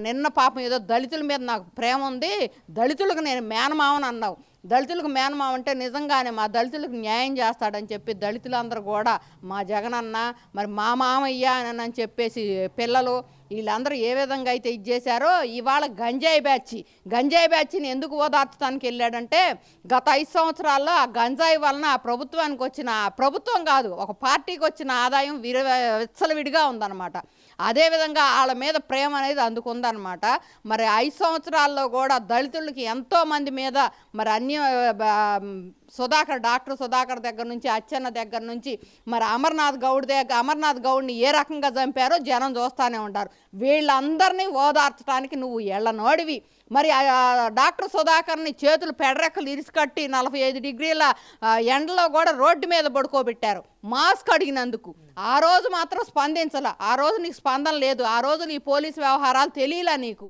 నిన్న పాపం ఏదో దళితుల మీద నాకు ప్రేమ ఉంది, దళితులకు నేను మేనమావని అన్నావు. దళితులకు మేనమావ అంటే నిజంగానే మా దళితులకు న్యాయం చేస్తాడని చెప్పి దళితులందరూ కూడా మా జగనన్న మరి మా మామయ్య అని చెప్పేసి పిల్లలు వీళ్ళందరూ ఏ విధంగా అయితే ఇది చేశారో ఇవాళ గంజాయి బ్యాచ్ని ఎందుకు ఓదార్చడానికి వెళ్ళాడంటే గత 5 సంవత్సరాల్లో ఆ గంజాయి వలన ఆ ప్రభుత్వానికి వచ్చిన, ప్రభుత్వం కాదు ఒక పార్టీకి వచ్చిన ఆదాయం విచ్చలవిడిగా ఉందన్నమాట. అదేవిధంగా వాళ్ళ మీద ప్రేమ అనేది అందుకుందనమాట. మరి 5 సంవత్సరాల్లో కూడా దళితులకి ఎంతోమంది మీద మరి అన్ని డాక్టర్ సుధాకర్ దగ్గర నుంచి అచ్చెన్న దగ్గర నుంచి మరి అమర్నాథ్ గౌడ్ని ఏ రకంగా చంపారో జనం చూస్తూనే ఉంటారు. వీళ్ళందరినీ ఓదార్చడానికి నువ్వు ఎళ్ళనోడివి. మరి డాక్టర్ సుధాకర్ని చేతులు పెడరెక్కలు ఇరిసికట్టి 45 డిగ్రీల ఎండలో కూడా రోడ్డు మీద పడుకోబెట్టారు మాస్క్ అడిగినందుకు. ఆ రోజు మాత్రం స్పందించాల. ఆ రోజు నీకు స్పందన లేదు. ఆ రోజు నీ పోలీసు వ్యవహారాలు తెలియలా నీకు.